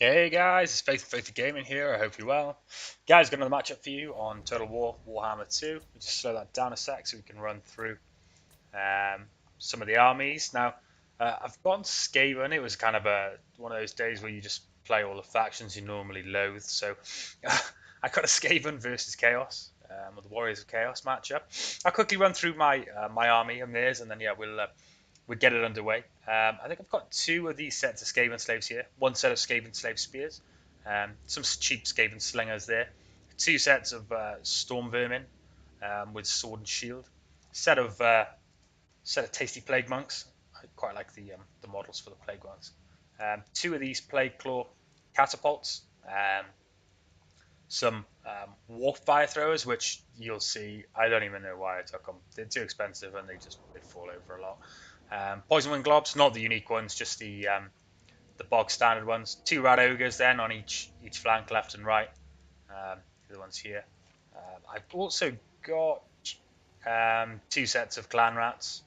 Hey guys, it's Faith Gaming here. I hope you're well. Guys, got another matchup for you on Total War Warhammer 2. We just slow that down a sec so we can run through um, some of the armies. Now, I've gone Skaven. It was kind of one of those days where you just play all the factions you normally loathe. So I got a Skaven versus Chaos, or the Warriors of Chaos matchup. I'll quickly run through my army and theirs, and then yeah, we'll get it underway. I think I've got two of these sets of Skaven slaves here. One set of Skaven slave spears, some cheap Skaven slingers there. Two sets of Stormvermin with sword and shield. Set of tasty plague monks. I quite like the models for the plague monks. Two of these plague claw catapults. Some warp fire throwers, which you'll see. I don't even know why I took them. They're too expensive and they fall over a lot. Poison wing globs, not the unique ones, just the bog standard ones. Two rat ogres then on each flank, left and right. The ones here. I've also got two sets of clan rats,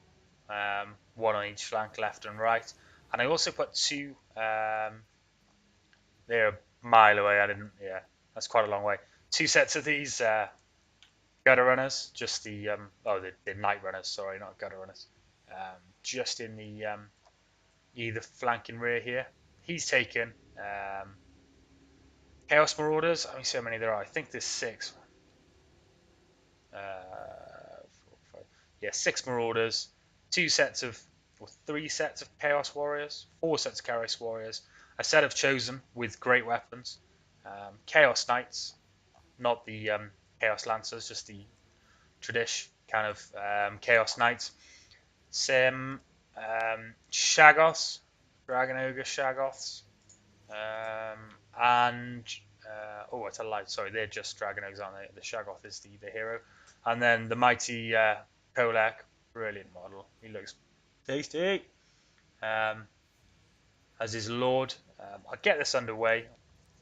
one on each flank, left and right. And I also put two. They're a mile away. I didn't. Yeah, that's quite a long way. Two sets of these gutter runners, just the night runners. Sorry, not gutter runners. Just in the either flank and rear here. He's taken Chaos Marauders. Let me see how many there are. I think there's six. Four, five. Yeah, six Marauders, three sets of Chaos Warriors, four sets of Chaos Warriors, a set of Chosen with great weapons, Chaos Knights, not the Chaos Lancers, just the tradish kind of Chaos Knights, some Shaggoths, Dragon Ogre Shaggoths, and oh, it's a lie. Sorry, they're just Dragon Ogres, aren't they? The Shaggoth is the hero, and then the mighty Kholek, brilliant model. He looks tasty. Um, as his lord. I'll get this underway.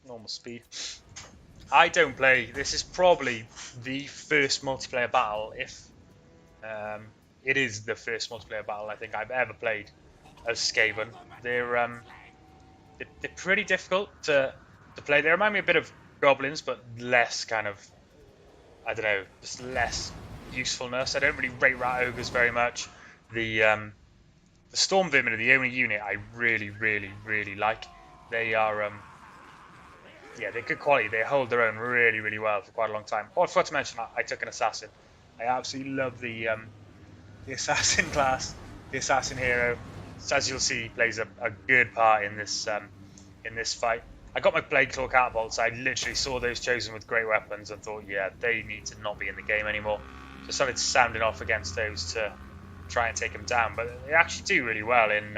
Normal speed. I don't play. This is probably the first multiplayer battle, if it is the first multiplayer battle I think I've ever played as Skaven. They're pretty difficult to play. They remind me a bit of goblins, but less kind of, I don't know, just less usefulness. I don't really rate rat ogres very much. The Stormvermin are the only unit I really like. They are yeah, they're good quality. They hold their own really well for quite a long time. Oh, I forgot to mention I took an assassin. I absolutely love the assassin class, the assassin hero. So as you'll see, he plays a good part in this fight. I got my blade claw catapults. I literally saw those chosen with great weapons and thought, yeah, they need to not be in the game anymore. So I started sounding off against those to try and take them down. But they actually do really well in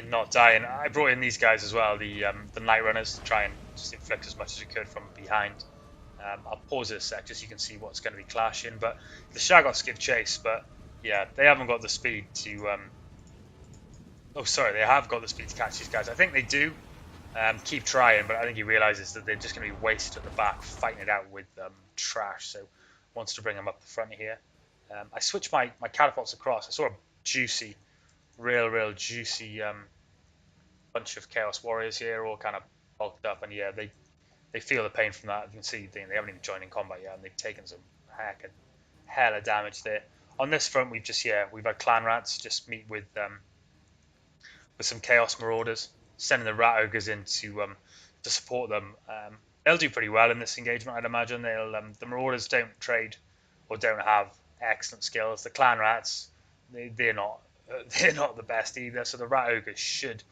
not dying. I brought in these guys as well, the night runners, to try and just inflict as much as we could from behind. I'll pause it a sec just so you can see what's going to be clashing. But the Shaggoths give chase, but yeah, they haven't got the speed to. Oh, sorry, they have got the speed to catch these guys. I think they do. Keep trying, but I think he realizes that they're just going to be wasted at the back fighting it out with trash. So wants to bring them up the front here. I switched my catapults across. I saw a juicy, real juicy bunch of Chaos Warriors here, all kind of bulked up, and yeah, they feel the pain from that. You can see they haven't even joined in combat yet, and they've taken some hell of damage there. On this front, we've had clan rats just meet with some Chaos Marauders, sending the rat ogres in to support them. They'll do pretty well in this engagement, I'd imagine. The Marauders don't trade or don't have excellent skills. The clan rats, they're not the best either. So the rat ogres should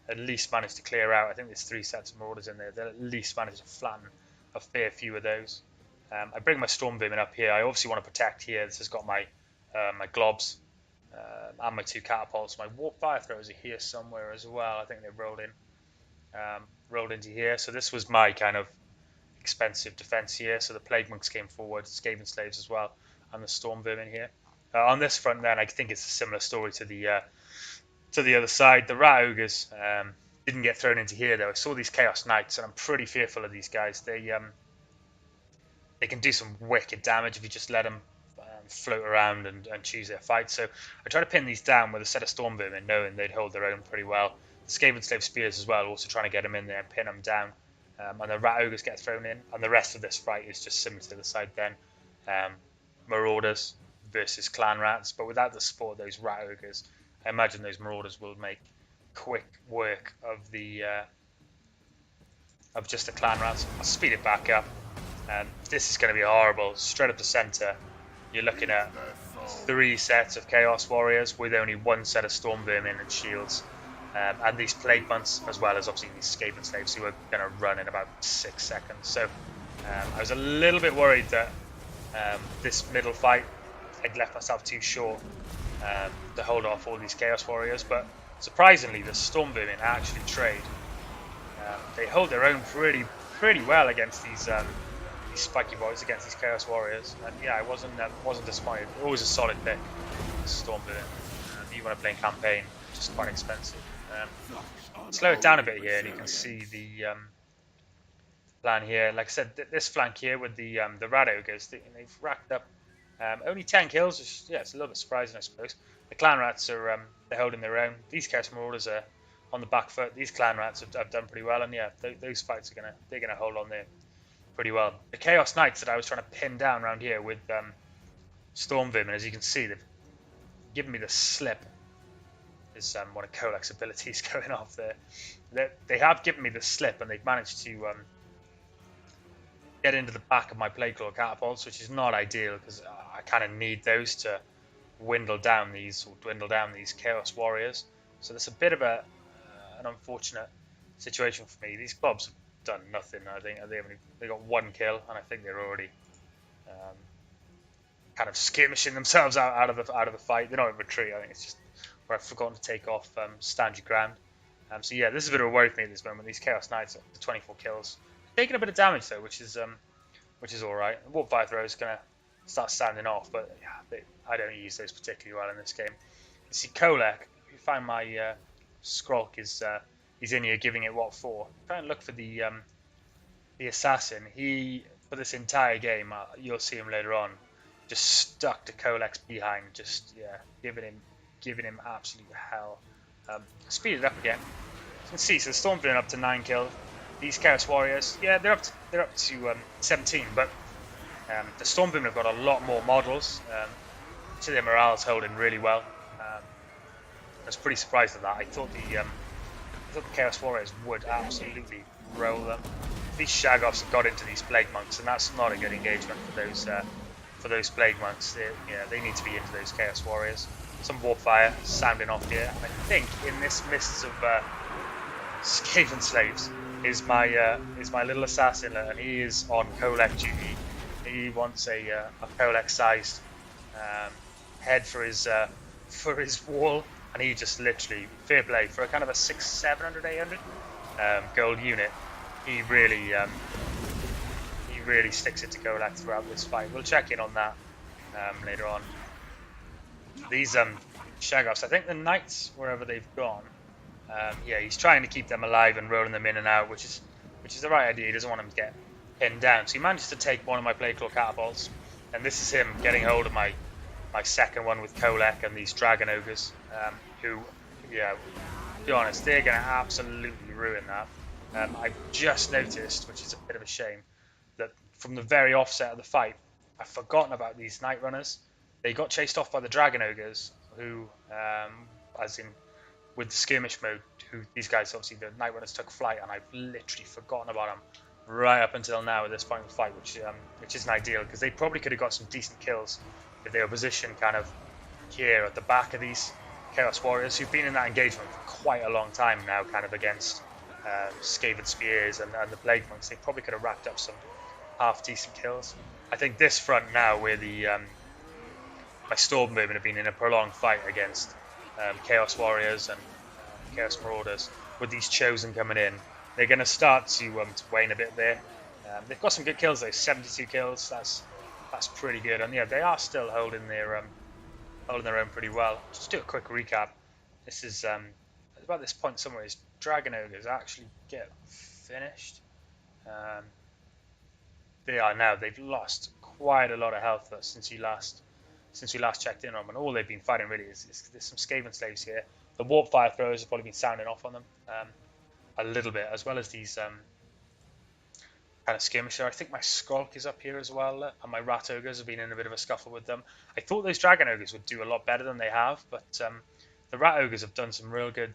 at least manage to clear out. I think there's three sets of Marauders in there. They'll at least manage to flatten a fair few of those. I bring my Stormvermin up here. I obviously want to protect here. This has got my globs and my two catapults. My warp fire throwers are here somewhere as well. I think they rolled into here. So this was my kind of expensive defense here. So the plague monks came forward, Skaven slaves as well, and the Stormvermin here. On this front, then, I think it's a similar story to the other side. The rat ogres didn't get thrown into here though. I saw these chaos knights, and I'm pretty fearful of these guys. They can do some wicked damage if you just let them float around and choose their fight. So I tried to pin these down with a set of Stormvermin, knowing they'd hold their own pretty well. Skaven slave spears as well, also trying to get them in there and pin them down. And the rat ogres get thrown in, and the rest of this fight is just similar to the side then. Marauders versus clan rats, but without the support of those rat ogres, I imagine those marauders will make quick work of the of just the clan rats. I'll speed it back up. This is going to be horrible. Straight up the center, you're looking at 3 sets of Chaos Warriors with only 1 set of Stormvermin and shields. And these Plague Months, as well as obviously these Skaven slaves who are going to run in about 6 seconds. So I was a little bit worried that this middle fight, I'd left myself too short to hold off all these Chaos Warriors. But surprisingly, the Stormvermin actually trade. They hold their own pretty well against these spiky boys, against these Chaos Warriors. And yeah, I wasn't disappointed. Always a solid pick, Stormvermin. You want to play in campaign, just quite expensive. Slow it down a bit here, and you can see the plan here. Like I said, this flank here with the rat ogres, they've racked up only 10 kills. Which, yeah, it's a little bit surprising, I suppose. The clan rats are they're holding their own. These Chaos Marauders are on the back foot. These clan rats have done pretty well, and yeah, those fights they're gonna hold on there pretty well. The Chaos Knights that I was trying to pin down around here with Stormvermin, as you can see, they've given me the slip. Is one of Kholek's abilities going off there. They have given me the slip, and they've managed to get into the back of my Plagueclaw catapults, which is not ideal because I kind of need those to dwindle down these Chaos Warriors. So that's a bit of an unfortunate situation for me. These clubs have done nothing. I think they got 1 kill, and I think they're already kind of skirmishing themselves out of the fight. They're not in retreat. I think it's just where I've forgotten to take off stand your ground. So yeah, this is a bit of a worry for me at this moment. These Chaos Knights are 24 kills, taking a bit of damage though, which is all right. Warp Fire Throw is gonna start standing off, but yeah, I don't use those particularly well in this game. You see Kholek. If you find my Skrulk he's in here giving it what for. Try and look for the assassin. He for this entire game, you'll see him later on, just stuck to Kholek's behind, just giving him absolute hell. Speed it up again. You can see, so the Stormvermin up to 9 kills. These Chaos Warriors, yeah, they're up to 17, but the Stormvermin have got a lot more models. So their morale's holding really well. I was pretty surprised at that. I thought the Chaos Warriors would absolutely roll them. These Shagoffs have got into these Plague Monks, and that's not a good engagement for those Plague Monks. They need to be into those Chaos Warriors. Some Warp Fire sounding off here, and I think in this mists of Skaven slaves is my little assassin, and he is on Kholek duty. He wants a Kholek-sized head for his wall, and he just literally, fair play for a kind of a 600, 700, 800 gold unit. He really sticks it to Kholek throughout this fight. We'll check in on that later on. These Shagoffs, I think the Knights, wherever they've gone, he's trying to keep them alive and rolling them in and out, which is the right idea. He doesn't want them to get pinned down. So he managed to take one of my Plagueclaw catapults, and this is him getting hold of my second one with Kholek and these Dragon Ogres, who, to be honest, they're going to absolutely ruin that. I've just noticed, which is a bit of a shame, that from the very offset of the fight, I've forgotten about these Night Runners. They got chased off by the Dragon Ogres, who, as in with the skirmish mode, who these guys, obviously the Night Runners took flight, and I've literally forgotten about them right up until now at this point in the fight, which isn't ideal, because they probably could have got some decent kills if they were positioned kind of here at the back of these Chaos Warriors, who've been in that engagement for quite a long time now, kind of against Skaven Spears and the Plague Monks. They probably could have racked up some half-decent kills. I think this front now, where my Stormvermin have been in a prolonged fight against Chaos Warriors and Chaos Marauders, with these Chosen coming in, they're going to start to wane a bit there. They've got some good kills though, 72 kills, that's pretty good, and yeah, they are still holding their own pretty well. Just do a quick recap. This is about this point somewhere is Dragon Ogres actually get finished. They are now. They've lost quite a lot of health since we last checked in on them, and all they've been fighting really is there's some Skaven slaves here. The warp fire throwers have probably been sounding off on them a little bit, as well as these kind of skirmisher. I think my Skulk is up here as well, and my Rat Ogres have been in a bit of a scuffle with them. I thought those Dragon Ogres would do a lot better than they have, but the Rat Ogres have done some real good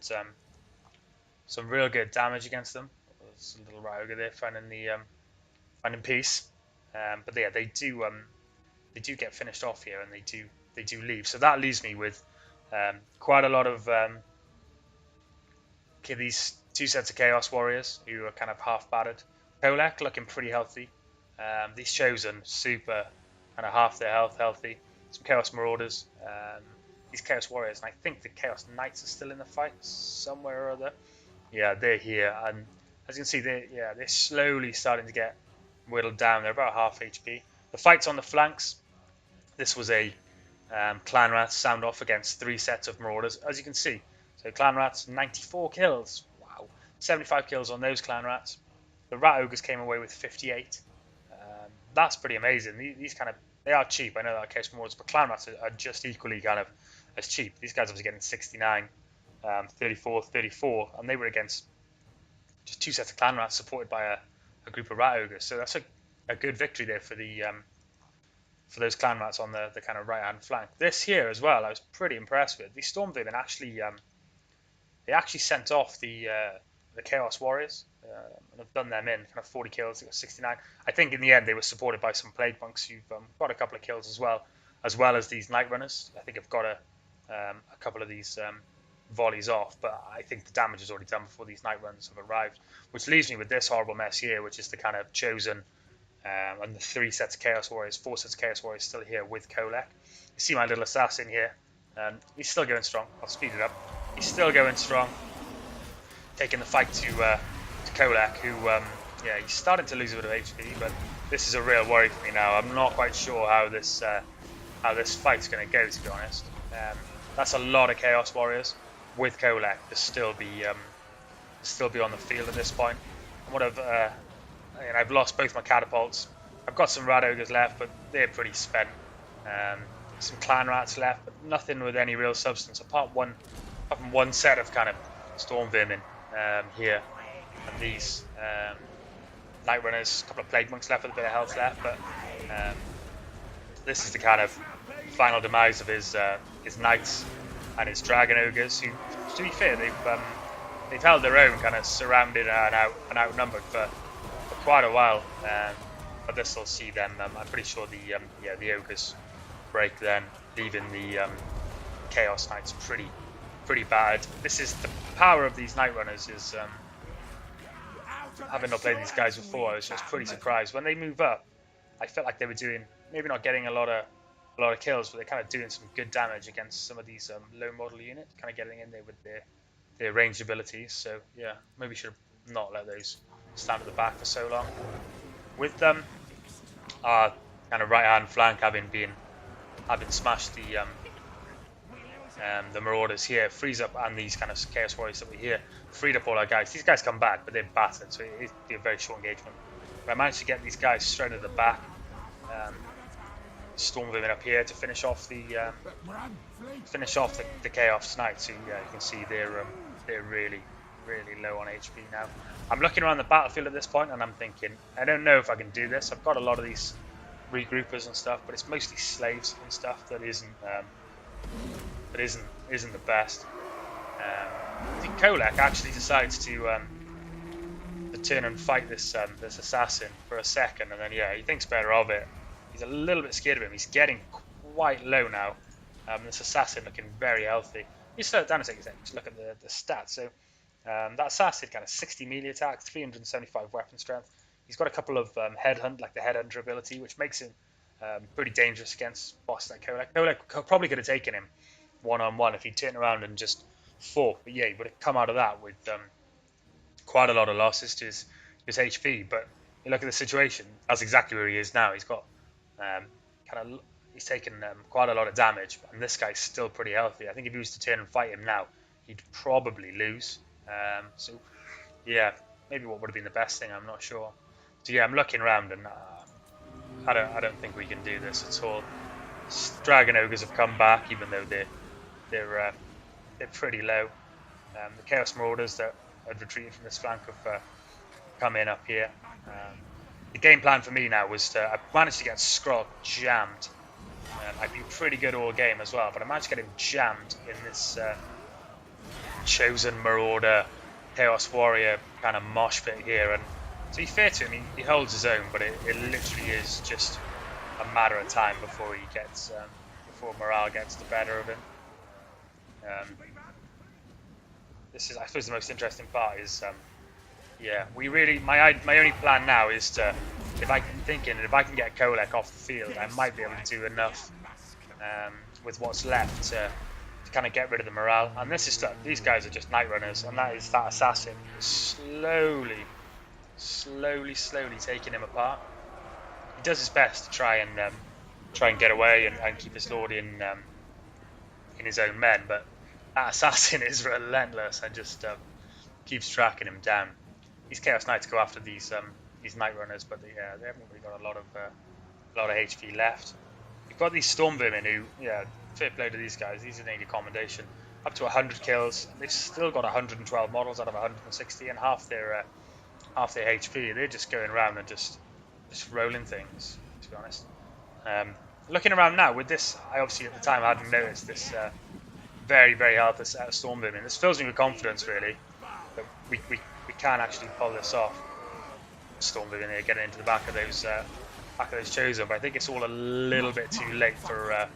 damage against them. There's a little Rat Ogre there finding peace, but yeah, they do get finished off here, and they do leave. So that leaves me with quite a lot of these two sets of Chaos Warriors who are kind of half battered. Kholek looking pretty healthy. These Chosen super kind of half their health healthy. Some Chaos Marauders. These Chaos Warriors, and I think the Chaos Knights are still in the fight somewhere or other. Yeah, they're here, and as you can see, they're slowly starting to get whittled down. They're about half HP. The fight's on the flanks. This was a Clan Rats sound off against 3 sets of Marauders, as you can see. So Clan Rats, 94 kills. Wow, 75 kills on those Clan Rats. The Rat Ogres came away with 58. That's pretty amazing. These kind of, they are cheap. I know that Chaos Marauders, but Clan Rats are just equally kind of as cheap. These guys obviously getting 69, 34, 34, and they were against just 2 sets of Clan Rats supported by a group of Rat Ogres. So that's a good victory there for the for those Clan Rats on the kind of right hand flank. This here as well, I was pretty impressed with. These Stormvermin actually they actually sent off the Chaos Warriors and have done them in kind of 40 kills. They got 69. I think in the end they were supported by some Plague Monks who've got a couple of kills as well as these Night Runners. I think have got a couple of these volleys off, but I think the damage is already done before these Night Runners have arrived, which leaves me with this horrible mess here, which is the kind of Chosen and the 3 sets of Chaos Warriors, 4 sets of Chaos Warriors still here with Kholek. You see my little assassin here, and he's still going strong. I'll speed it up. He's still going strong, taking the fight to Kholek, who he's starting to lose a bit of HP, but this is a real worry for me now. I'm not quite sure how this fight's going to go, to be honest. That's a lot of Chaos Warriors with Kholek to still be on the field at this point. And I've lost both my catapults. I've got some Rat Ogres left, but they're pretty spent. Some Clan Rats left, but nothing with any real substance apart from one set of kind of Stormvermin here, and these Night Runners, a couple of Plague Monks left with a bit of health left, but this is the kind of final demise of his Knights and his Dragon Ogres, who, to be fair, they've held their own, kind of surrounded and outnumbered for quite a while, but this will see them. I'm pretty sure the Ogres break then, leaving the Chaos Knights pretty bad. This is the power of these Night Runners. Is having not played these guys before, I was just pretty surprised when they move up. I felt like they were doing, maybe not getting a lot of kills, but they're kind of doing some good damage against some of these low model units, kind of getting in there with their ranged abilities. So yeah, maybe should have not let those stand at the back for so long. With them, our kind of right hand flank having smashed the Marauders here, frees up, and these kind of Chaos Warriors that were here, freed up all our guys. These guys come back, but they're battered, so it'll be a very short engagement. But I managed to get these guys straight at the back. Stormvermin up here to finish off the Chaos Knights. So yeah, you can see they're really low on HP now. I'm looking around the battlefield at this point, and I'm thinking, I don't know if I can do this. I've got a lot of these regroupers and stuff, but it's mostly slaves and stuff that isn't the best. I think Kholek actually decides to turn and fight this assassin for a second, and then yeah, he thinks better of it. He's a little bit scared of him. He's getting quite low now. This assassin looking very healthy. You slow it down a second, just look at the stats. So that assassin kind of 60 melee attack, 375 weapon strength. He's got a couple of headhunt, like the headhunter ability, which makes him pretty dangerous against boss like Kholek. Kholek probably could have taken him one-on-one if he'd turned around and just fought. But yeah, he would have come out of that with quite a lot of losses to his HP. But you look at the situation, that's exactly where he is now. He's got he's taken quite a lot of damage, and this guy's still pretty healthy. I think if he was to turn and fight him now, he'd probably lose. So yeah, maybe what would have been the best thing, I'm not sure. So yeah, I'm looking around, and I don't think we can do this at all. Dragon Ogres have come back, even though they're they're pretty low. The Chaos Marauders that had retreated from this flank have come in up here. The game plan for me now was I managed to get Scroll jammed. I've been pretty good all game as well, but I managed to get him jammed in this Chosen Marauder, Chaos Warrior kind of mosh pit here. And to be fair to him, he holds his own, but it literally is just a matter of time before he gets, before morale gets the better of him. This is, I suppose, the most interesting part is, yeah, we really, my only plan now is to, if I can get Kholek off the field, I might be able to do enough with what's left to kind of get rid of the morale. And this is stuff, these guys are just night runners, and that is that assassin slowly taking him apart. He does his best to try and get away and keep his lord in his own men, but that assassin is relentless and just keeps tracking him down. These Chaos Knights go after these night runners, but they haven't really got a lot of HP left. You've got these Stormvermin who, yeah, fair play to these guys. These are need accommodation. Up to 100 kills. They've still got 112 models out of 160, and half their HP. They're just going around and just rolling things, to be honest. Looking around now with this, I obviously at the time I hadn't noticed this very healthy set of Stormvermin. This fills me with confidence, really, that we can actually pull this off. Stormvermin here getting into the back of those Chosen, but I think it's all a little bit too late for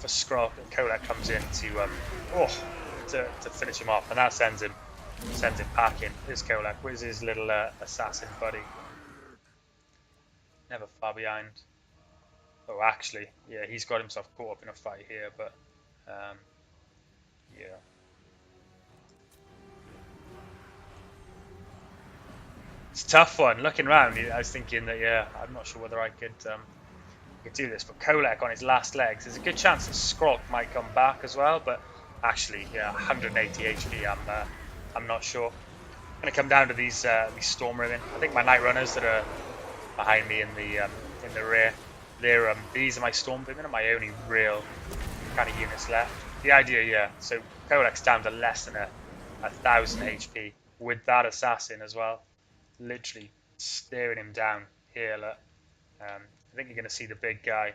Scroll. Kholek comes in to finish him off, and that sends him packing. Here's Kholek. Where's his little assassin buddy? Never far behind. Oh, actually, yeah, he's got himself caught up in a fight here, but yeah. It's a tough one. Looking around, I was thinking that, yeah, I'm not sure whether I could do this, but Kholek on his last legs, there's a good chance that Scroll might come back as well, but actually, yeah, 180 HP, I'm not sure. I'm going to come down to these Stormvermin. I think my Night Runners that are behind me in the rear, these are my Stormvermin and my only real kind of units left. The idea, yeah, so Kholek's down to less than 1,000 HP with that assassin as well, literally staring him down here. Look. I think you're going to see the big guy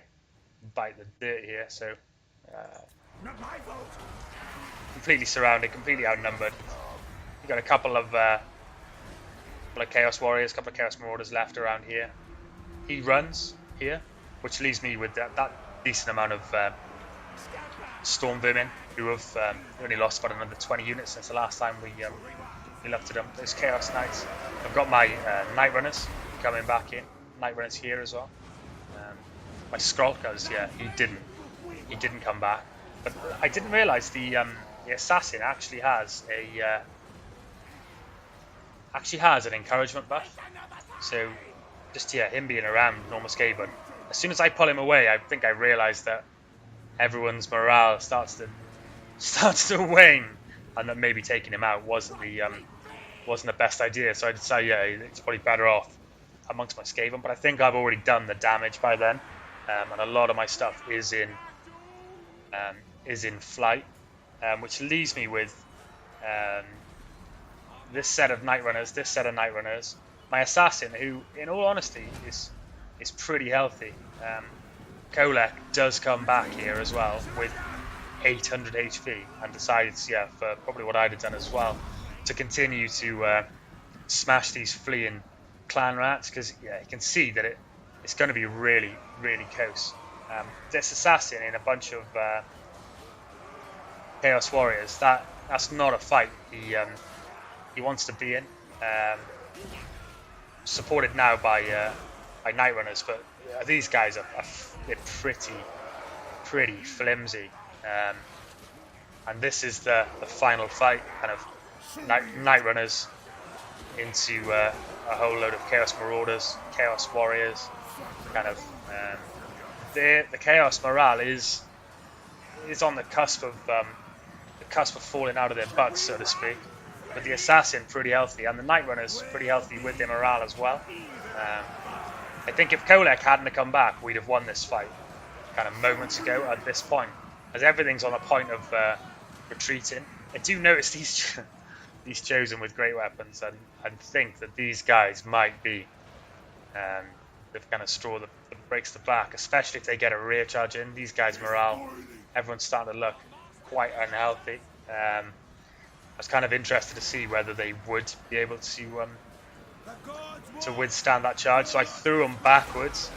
bite the dirt here, so completely surrounded, completely outnumbered. You've got a couple of Chaos Warriors, a couple of Chaos Marauders left around here. He runs here, which leaves me with that decent amount of Stormvermin, who have only lost about another 20 units since the last time we looked at them. Those Chaos Knights. I've got my Night Runners coming back in. Night Runners here as well. My Scroll, because yeah, he didn't come back. But I didn't realise the assassin actually has an encouragement buff. So just him being around normal Skaven. As soon as I pull him away, I think I realised that everyone's morale starts to wane, and that maybe taking him out wasn't the best idea. So I decided, yeah, it's probably better off amongst my Skaven. But I think I've already done the damage by then, and a lot of my stuff is in flight, which leaves me with this set of Night Runners, my assassin, who, in all honesty, is pretty healthy. Kholek does come back here as well with 800 HP and decides, yeah, for probably what I'd have done as well, to continue to smash these fleeing clan rats, because yeah, you can see that it's going to be really close. This assassin in a bunch of Chaos Warriors, that's not a fight he wants to be in. Supported now by Night Runners, but these guys they're pretty flimsy. And this is the final fight, kind of Night Runners into a whole load of Chaos Marauders, Chaos Warriors. Kind of the Chaos morale is on the cusp of falling out of their butts, so to speak. But the assassin pretty healthy, and the Night Runners pretty healthy with their morale as well. I think if Kholek hadn't come back, we'd have won this fight kind of moments ago at this point. as everything's on the point of retreating. I do notice these these chosen with great weapons, and think that these guys might be the kind of straw that breaks the back, especially if they get a rear charge in. These guys' morale, everyone's starting to look quite unhealthy. I was kind of interested to see whether they would be able to withstand that charge, so I threw them backwards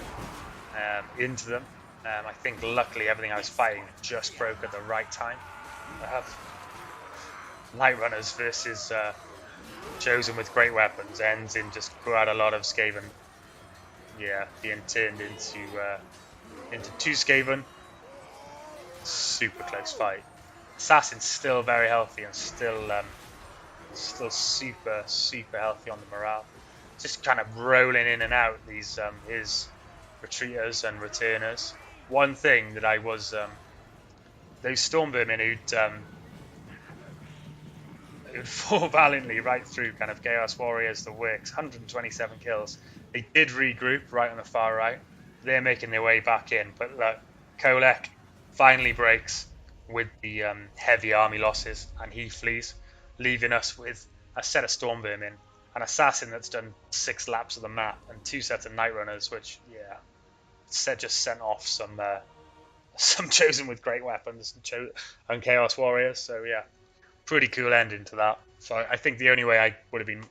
into them. I think luckily everything I was fighting just broke at the right time. I have light runners versus chosen with great weapons ends in just quite a lot of Skaven. Yeah, being turned into 2 Skaven. Super close fight. Assassin's still very healthy and still super healthy on the morale. Just kind of rolling in and out these his retreaters and returners. One thing that I was those Stormvermin who'd fall valiantly right through kind of Chaos Warriors, the works, 127 kills. They did regroup right on the far right. They're making their way back in, but Kholek finally breaks with the heavy army losses, and he flees, leaving us with a set of Stormvermin, an assassin that's done 6 laps of the map, and 2 sets of night runners, which just sent off some chosen with great weapons and Chaos Warriors. So yeah, pretty cool ending to that. So I think the only way I would have been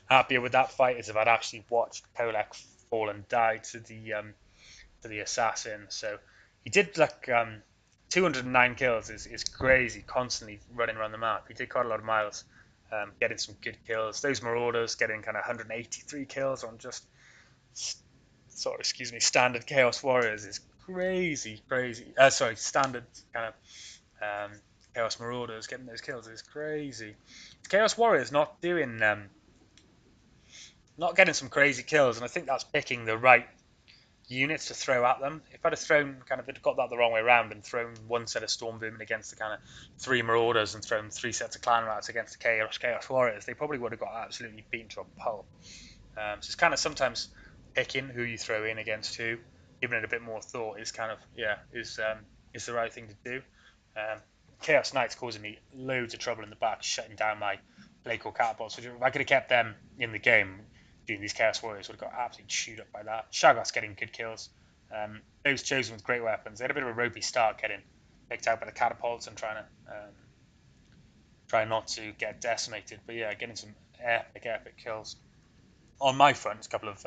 happier with that fight is if I'd actually watched Kholek fall and die to the assassin. So he did 209 kills is crazy, constantly running around the map. He did quite a lot of miles, getting some good kills. Those Marauders getting kind of 183 kills on just standard Chaos Warriors is crazy. Standard kind of Chaos Marauders getting those kills is crazy. Chaos Warriors not doing not getting some crazy kills, and I think that's picking the right units to throw at them. If I'd have got that the wrong way around and thrown 1 set of Stormvermin against the kind of 3 Marauders and thrown 3 sets of Clan Rats against the Chaos Warriors, they probably would have got absolutely beaten to a pulp. So it's kind of sometimes picking who you throw in against who, giving it a bit more thought is kind of is the right thing to do. Chaos Knights causing me loads of trouble in the back, shutting down my Plague Core Catapults. Which if I could have kept them in the game, doing these Chaos Warriors would have got absolutely chewed up by that. Shaggoth's getting good kills. Those chosen with great weapons, they had a bit of a ropey start getting picked out by the catapults and trying not to get decimated. But yeah, getting some epic kills. On my front, a couple of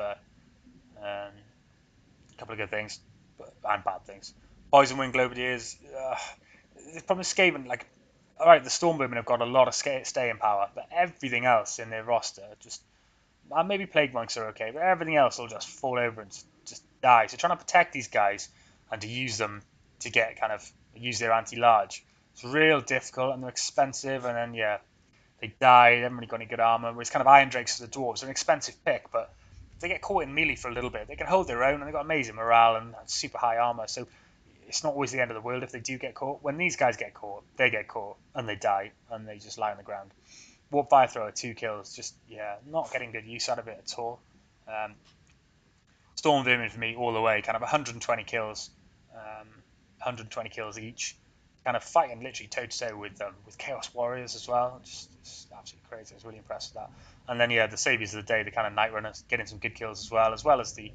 good things and bad things. Poison Wing Globadiers. The problem with Skaven, alright, the Stormvermin have got a lot of staying power, but everything else in their roster just. Maybe Plague Monks are okay, but everything else will just fall over and just die. So trying to protect these guys and to use them to get use their anti-large, it's real difficult, and they're expensive, and then they die, they haven't really got any good armor. Whereas kind of Iron Drakes for the Dwarves are an expensive pick, but if they get caught in melee for a little bit, they can hold their own, and they've got amazing morale and super high armor, so it's not always the end of the world if they do get caught. When these guys get caught, they get caught, and they die, and they just lie on the ground. Warp Fire Thrower, 2 kills, just, not getting good use out of it at all. Stormvermin for me all the way, kind of 120 kills, 120 kills each, kind of fighting literally toe-to-toe with Chaos Warriors as well. Just absolutely crazy. I was really impressed with that. And then, the Saviors of the Day, the kind of Night Runners, getting some good kills as well as the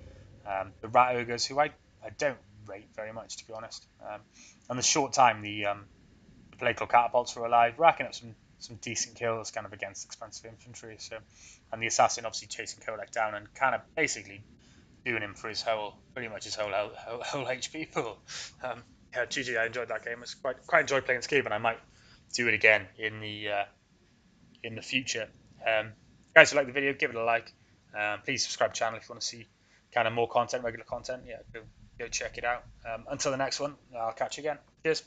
Rat Ogres, who I don't rate very much, to be honest. And the short time the Plague Core Catapults were alive, racking up some decent kills kind of against expensive infantry. So, and the assassin obviously chasing Kholek down and kind of basically doing him for pretty much his whole HP pool. GG, I enjoyed that game. I quite enjoyed playing Skaven. I might do it again in the future. Guys who like the video, give it a like. Please subscribe to the channel if you want to see kind of more content, regular content. Go check it out. Until the next one, I'll catch you again. Cheers.